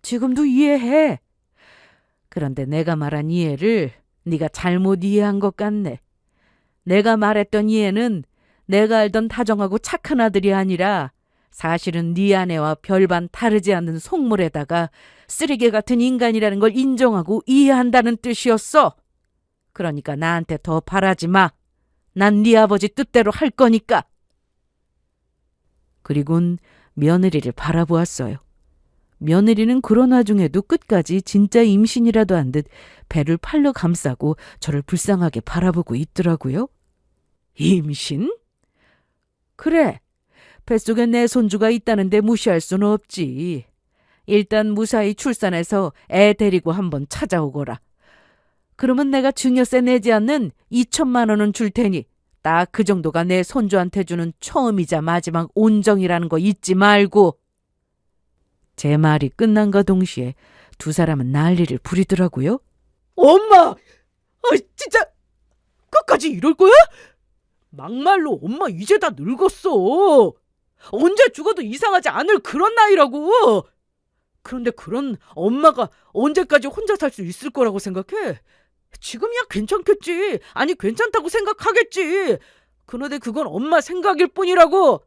지금도 이해해. 그런데 내가 말한 이해를 네가 잘못 이해한 것 같네. 내가 말했던 이해는 내가 알던 다정하고 착한 아들이 아니라 사실은 네 아내와 별반 다르지 않는 속물에다가 쓰레기 같은 인간이라는 걸 인정하고 이해한다는 뜻이었어. 그러니까 나한테 더 바라지 마. 난 네 아버지 뜻대로 할 거니까. 그리곤 며느리를 바라보았어요. 며느리는 그런 와중에도 끝까지 진짜 임신이라도 한 듯 배를 팔로 감싸고 저를 불쌍하게 바라보고 있더라고요. 임신? 그래. 뱃속에 내 손주가 있다는데 무시할 수는 없지. 일단 무사히 출산해서 애 데리고 한번 찾아오거라. 그러면 내가 증여세 내지 않는 2천만 원은 줄 테니 딱 그 정도가 내 손주한테 주는 처음이자 마지막 온정이라는 거 잊지 말고. 제 말이 끝난과 동시에 두 사람은 난리를 부리더라고요. 엄마! 진짜 끝까지 이럴 거야? 막말로 엄마 이제 다 늙었어. 언제 죽어도 이상하지 않을 그런 나이라고. 그런데 그런 엄마가 언제까지 혼자 살 수 있을 거라고 생각해? 지금이야 괜찮겠지. 아니 괜찮다고 생각하겠지. 그런데 그건 엄마 생각일 뿐이라고.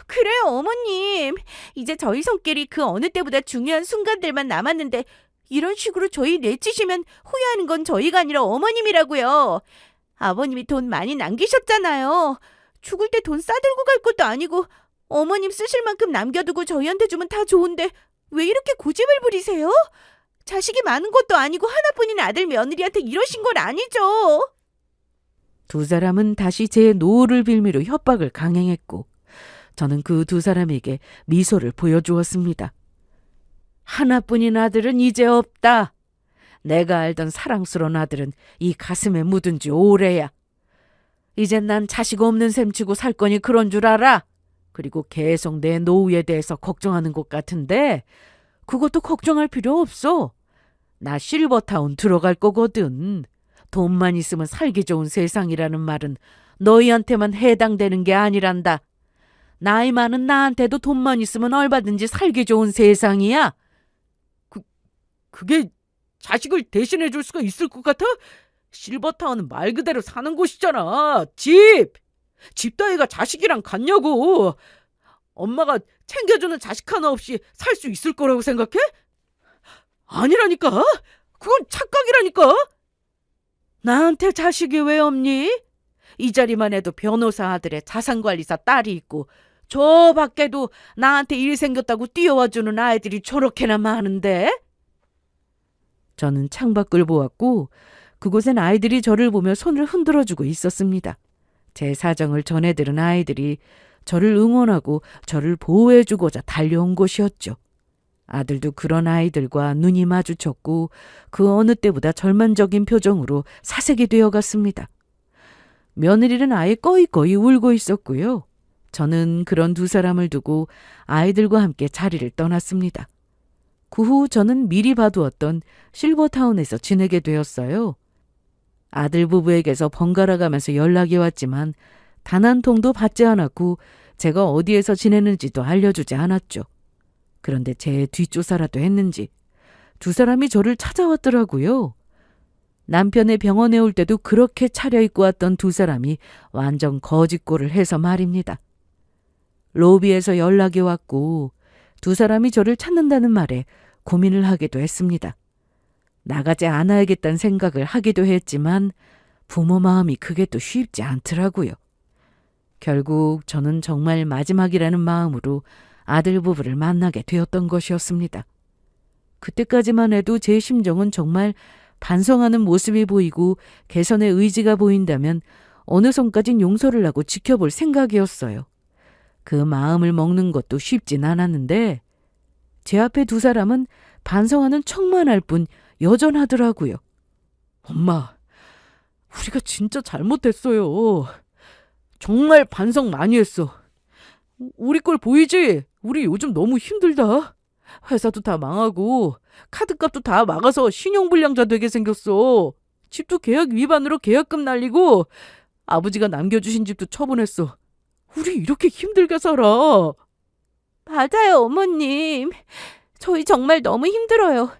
그래요, 어머님. 이제 저희 손길이 그 어느 때보다 중요한 순간들만 남았는데 이런 식으로 저희 내치시면 후회하는 건 저희가 아니라 어머님이라고요. 아버님이 돈 많이 남기셨잖아요. 죽을 때 돈 싸들고 갈 것도 아니고 어머님 쓰실 만큼 남겨두고 저희한테 주면 다 좋은데 왜 이렇게 고집을 부리세요? 자식이 많은 것도 아니고 하나뿐인 아들 며느리한테 이러신 건 아니죠. 두 사람은 다시 제 노후를 빌미로 협박을 강행했고 저는 그 두 사람에게 미소를 보여주었습니다. 하나뿐인 아들은 이제 없다. 내가 알던 사랑스러운 아들은 이 가슴에 묻은 지 오래야. 이젠 난 자식 없는 셈 치고 살 거니 그런 줄 알아. 그리고 계속 내 노후에 대해서 걱정하는 것 같은데 그것도 걱정할 필요 없어. 나 실버타운 들어갈 거거든. 돈만 있으면 살기 좋은 세상이라는 말은 너희한테만 해당되는 게 아니란다. 나이 많은 나한테도 돈만 있으면 얼마든지 살기 좋은 세상이야. 그게 자식을 대신해 줄 수가 있을 것 같아? 실버타운은 말 그대로 사는 곳이잖아. 집 따위가 자식이랑 같냐고. 엄마가 챙겨주는 자식 하나 없이 살 수 있을 거라고 생각해? 아니라니까. 그건 착각이라니까. 나한테 자식이 왜 없니? 이 자리만 해도 변호사 아들의 자산관리사 딸이 있고 저 밖에도 나한테 일 생겼다고 뛰어와주는 아이들이 저렇게나 많은데? 저는 창밖을 보았고 그곳엔 아이들이 저를 보며 손을 흔들어주고 있었습니다. 제 사정을 전해들은 아이들이 저를 응원하고 저를 보호해주고자 달려온 곳이었죠. 아들도 그런 아이들과 눈이 마주쳤고 그 어느 때보다 절망적인 표정으로 사색이 되어갔습니다. 며느리는 아예 꺼이꺼이 울고 있었고요. 저는 그런 두 사람을 두고 아이들과 함께 자리를 떠났습니다. 그 후 저는 미리 봐두었던 실버타운에서 지내게 되었어요. 아들 부부에게서 번갈아 가면서 연락이 왔지만 단 한 통도 받지 않았고 제가 어디에서 지내는지도 알려주지 않았죠. 그런데 제 뒷조사라도 했는지 두 사람이 저를 찾아왔더라고요. 남편의 병원에 올 때도 그렇게 차려입고 왔던 두 사람이 완전 거짓골을 해서 말입니다. 로비에서 연락이 왔고 두 사람이 저를 찾는다는 말에 고민을 하기도 했습니다. 나가지 않아야겠다는 생각을 하기도 했지만 부모 마음이 그게 또 쉽지 않더라고요. 결국 저는 정말 마지막이라는 마음으로 아들 부부를 만나게 되었던 것이었습니다. 그때까지만 해도 제 심정은 정말 반성하는 모습이 보이고 개선의 의지가 보인다면 어느 선까진 용서를 하고 지켜볼 생각이었어요. 그 마음을 먹는 것도 쉽진 않았는데 제 앞에 두 사람은 반성하는 척만 할 뿐 여전하더라고요. 엄마, 우리가 진짜 잘못했어요. 정말 반성 많이 했어. 우리 꼴 보이지? 우리 요즘 너무 힘들다. 회사도 다 망하고 카드값도 다 막아서 신용불량자 되게 생겼어. 집도 계약 위반으로 계약금 날리고 아버지가 남겨주신 집도 처분했어. 우리 이렇게 힘들게 살아. 맞아요, 어머님. 저희 정말 너무 힘들어요.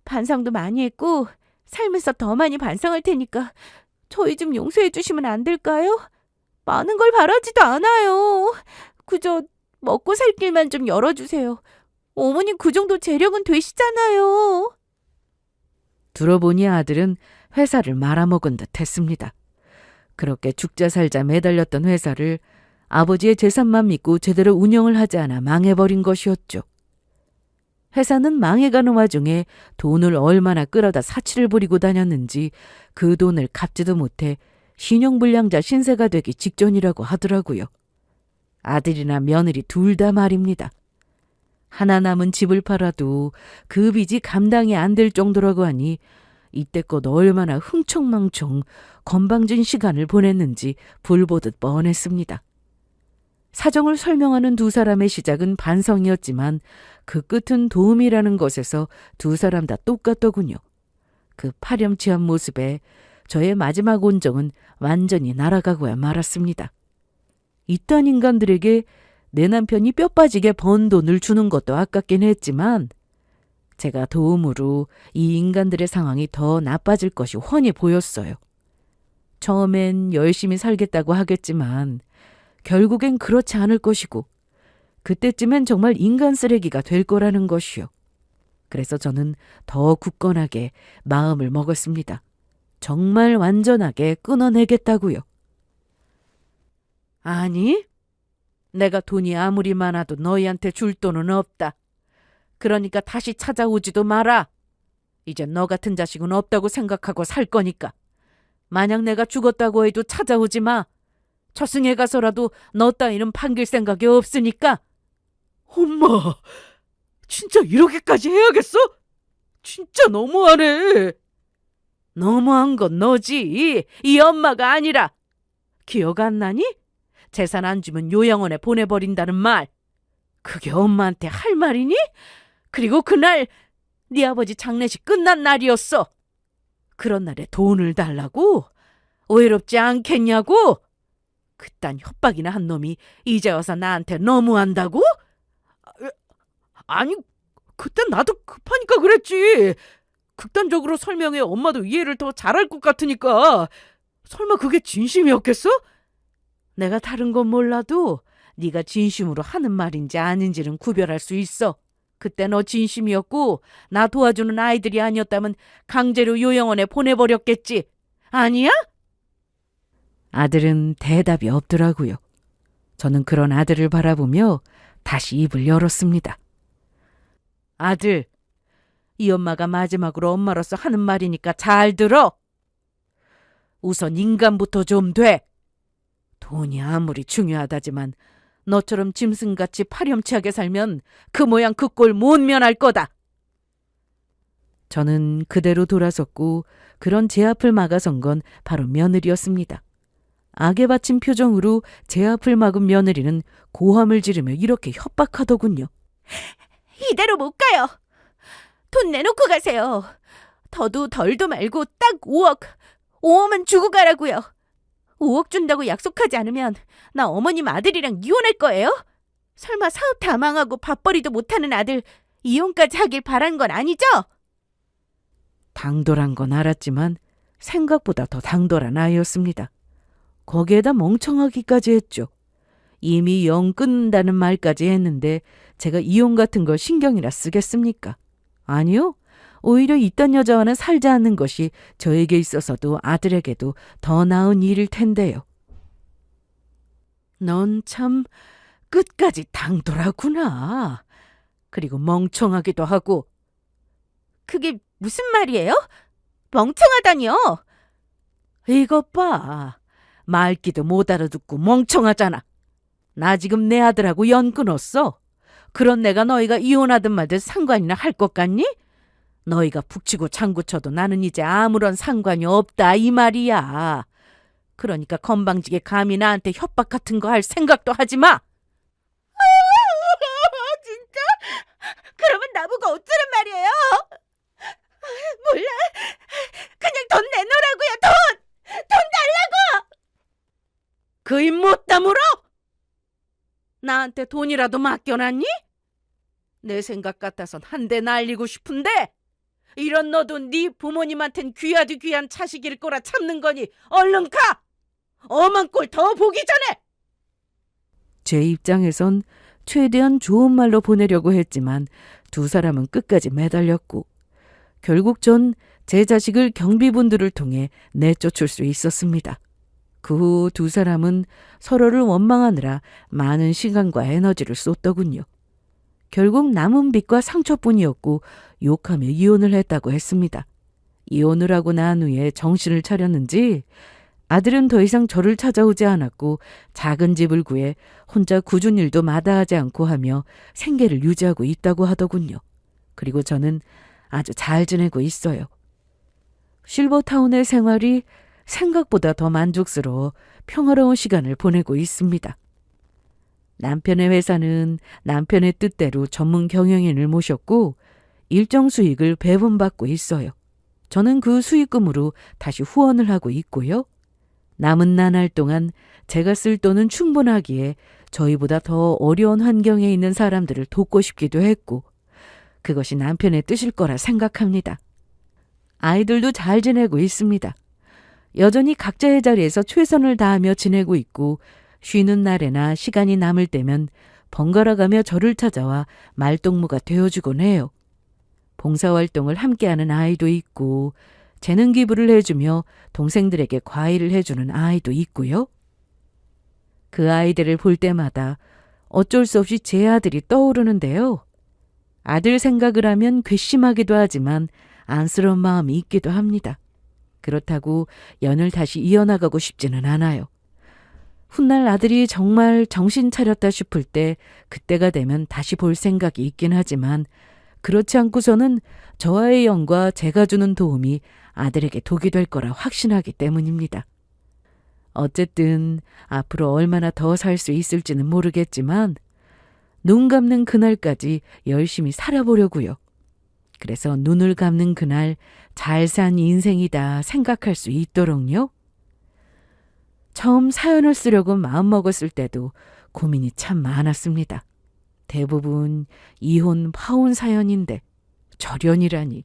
반성도 많이 했고 살면서 더 많이 반성할 테니까 저희 좀 용서해 주시면 안 될까요? 많은 걸 바라지도 않아요. 그저 먹고 살 길만 좀 열어주세요. 어머님 그 정도 재력은 되시잖아요. 들어보니 아들은 회사를 말아먹은 듯 했습니다. 그렇게 죽자 살자 매달렸던 회사를 아버지의 재산만 믿고 제대로 운영을 하지 않아 망해버린 것이었죠. 회사는 망해가는 와중에 돈을 얼마나 끌어다 사치를 부리고 다녔는지 그 돈을 갚지도 못해 신용불량자 신세가 되기 직전이라고 하더라고요. 아들이나 며느리 둘 다 말입니다. 하나 남은 집을 팔아도 그 빚이 감당이 안 될 정도라고 하니 이때껏 얼마나 흥청망청 건방진 시간을 보냈는지 불보듯 뻔했습니다. 사정을 설명하는 두 사람의 시작은 반성이었지만 그 끝은 도움이라는 것에서 두 사람 다 똑같더군요. 그 파렴치한 모습에 저의 마지막 온정은 완전히 날아가고야 말았습니다. 이딴 인간들에게 내 남편이 뼈 빠지게 번 돈을 주는 것도 아깝긴 했지만 제가 도움으로 이 인간들의 상황이 더 나빠질 것이 훤히 보였어요. 처음엔 열심히 살겠다고 하겠지만 결국엔 그렇지 않을 것이고 그때쯤엔 정말 인간 쓰레기가 될 거라는 것이요. 그래서 저는 더 굳건하게 마음을 먹었습니다. 정말 완전하게 끊어내겠다고요. 아니, 내가 돈이 아무리 많아도 너희한테 줄 돈은 없다. 그러니까 다시 찾아오지도 마라. 이제 너 같은 자식은 없다고 생각하고 살 거니까. 만약 내가 죽었다고 해도 찾아오지 마. 저승에 가서라도 너 따위는 반길 생각이 없으니까. 엄마, 진짜 이렇게까지 해야겠어? 진짜 너무하네. 너무한 건 너지. 이 엄마가 아니라. 기억 안 나니? 재산 안 주면 요양원에 보내버린다는 말. 그게 엄마한테 할 말이니? 그리고 그날 네 아버지 장례식 끝난 날이었어. 그런 날에 돈을 달라고? 외롭지 않겠냐고? 그딴 협박이나 한 놈이 이제 와서 나한테 너무한다고? 아니, 그땐 나도 급하니까 그랬지. 극단적으로 설명해 엄마도 이해를 더 잘할 것 같으니까. 설마 그게 진심이었겠어? 내가 다른 건 몰라도 네가 진심으로 하는 말인지 아닌지는 구별할 수 있어. 그때 너 진심이었고 나 도와주는 아이들이 아니었다면 강제로 요양원에 보내버렸겠지. 아니야? 아들은 대답이 없더라고요. 저는 그런 아들을 바라보며 다시 입을 열었습니다. 아들, 이 엄마가 마지막으로 엄마로서 하는 말이니까 잘 들어. 우선 인간부터 좀 돼. 돈이 아무리 중요하다지만 너처럼 짐승같이 파렴치하게 살면 그 모양 그 꼴 못 면할 거다. 저는 그대로 돌아섰고 그런 제 앞을 막아선 건 바로 며느리였습니다. 악에 받친 표정으로 제 앞을 막은 며느리는 고함을 지르며 이렇게 협박하더군요. 이대로 못 가요. 돈 내놓고 가세요. 더도 덜도 말고 딱 5억. 5억만 주고 가라고요. 5억 준다고 약속하지 않으면 나 어머님 아들이랑 이혼할 거예요? 설마 사업 다 망하고 밥벌이도 못하는 아들 이혼까지 하길 바란 건 아니죠? 당돌한 건 알았지만 생각보다 더 당돌한 아이였습니다. 거기에다 멍청하기까지 했죠. 이미 영 끊는다는 말까지 했는데 제가 이혼 같은 걸 신경이나 쓰겠습니까? 아니요. 오히려 이딴 여자와는 살지 않는 것이 저에게 있어서도 아들에게도 더 나은 일일 텐데요. 넌 참 끝까지 당돌하구나. 그리고 멍청하기도 하고. 그게 무슨 말이에요? 멍청하다니요? 이것 봐. 말귀도 못 알아듣고 멍청하잖아. 나 지금 내 아들하고 연 끊었어. 그런 내가 너희가 이혼하든 말든 상관이나 할 것 같니? 너희가 북치고 장구쳐도 나는 이제 아무런 상관이 없다 이 말이야. 그러니까 건방지게 감히 나한테 협박 같은 거 할 생각도 하지 마. 진짜? 그러면 나보고 어쩌란 말이에요? 몰라. 그냥 돈 내놓으라고요. 돈 달라고. 그 입 못 다물어? 나한테 돈이라도 맡겨놨니? 내 생각 같아선 한 대 날리고 싶은데 이런 너도 네 부모님한텐 귀하디 귀한 자식일 거라 참는 거니 얼른 가! 엄한 꼴 더 보기 전에! 제 입장에선 최대한 좋은 말로 보내려고 했지만 두 사람은 끝까지 매달렸고 결국 전 제 자식을 경비분들을 통해 내쫓을 수 있었습니다. 그 후 두 사람은 서로를 원망하느라 많은 시간과 에너지를 쏟더군요. 결국 남은 빚과 상처뿐이었고 욕하며 이혼을 했다고 했습니다. 이혼을 하고 난 후에 정신을 차렸는지 아들은 더 이상 저를 찾아오지 않았고 작은 집을 구해 혼자 굳은 일도 마다하지 않고 하며 생계를 유지하고 있다고 하더군요. 그리고 저는 아주 잘 지내고 있어요. 실버타운의 생활이 생각보다 더 만족스러워 평화로운 시간을 보내고 있습니다. 남편의 회사는 남편의 뜻대로 전문 경영인을 모셨고 일정 수익을 배분받고 있어요. 저는 그 수익금으로 다시 후원을 하고 있고요. 남은 나날 동안 제가 쓸 돈은 충분하기에 저희보다 더 어려운 환경에 있는 사람들을 돕고 싶기도 했고 그것이 남편의 뜻일 거라 생각합니다. 아이들도 잘 지내고 있습니다. 여전히 각자의 자리에서 최선을 다하며 지내고 있고 쉬는 날에나 시간이 남을 때면 번갈아가며 저를 찾아와 말동무가 되어주곤 해요. 봉사활동을 함께하는 아이도 있고 재능 기부를 해주며 동생들에게 과일을 해주는 아이도 있고요. 그 아이들을 볼 때마다 어쩔 수 없이 제 아들이 떠오르는데요. 아들 생각을 하면 괘씸하기도 하지만 안쓰러운 마음이 있기도 합니다. 그렇다고 연을 다시 이어나가고 싶지는 않아요. 훗날 아들이 정말 정신 차렸다 싶을 때 그때가 되면 다시 볼 생각이 있긴 하지만 그렇지 않고서는 저와의 연과 제가 주는 도움이 아들에게 독이 될 거라 확신하기 때문입니다. 어쨌든 앞으로 얼마나 더 살 수 있을지는 모르겠지만 눈 감는 그날까지 열심히 살아보려고요. 그래서 눈을 감는 그날 잘 산 인생이다 생각할 수 있도록요. 처음 사연을 쓰려고 마음먹었을 때도 고민이 참 많았습니다. 대부분 이혼, 파혼 사연인데 절연이라니.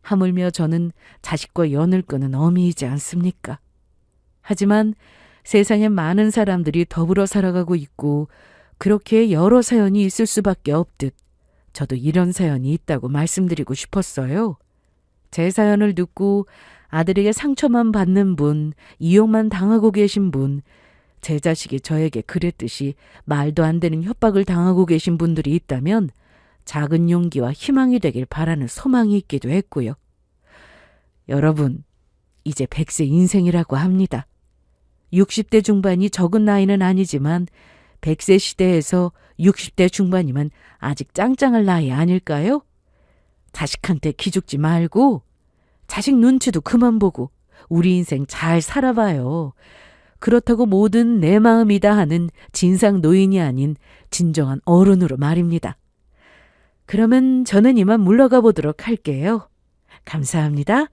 하물며 저는 자식과 연을 끄는 어미이지 않습니까? 하지만 세상에 많은 사람들이 더불어 살아가고 있고 그렇게 여러 사연이 있을 수밖에 없듯 저도 이런 사연이 있다고 말씀드리고 싶었어요. 제 사연을 듣고 아들에게 상처만 받는 분, 이용만 당하고 계신 분, 제 자식이 저에게 그랬듯이 말도 안 되는 협박을 당하고 계신 분들이 있다면 작은 용기와 희망이 되길 바라는 소망이 있기도 했고요. 여러분, 이제 100세 인생이라고 합니다. 60대 중반이 적은 나이는 아니지만 100세 시대에서 60대 중반이면 아직 짱짱할 나이 아닐까요? 자식한테 기죽지 말고 자식 눈치도 그만 보고 우리 인생 잘 살아봐요. 그렇다고 뭐든 내 마음이다 하는 진상 노인이 아닌 진정한 어른으로 말입니다. 그러면 저는 이만 물러가 보도록 할게요. 감사합니다.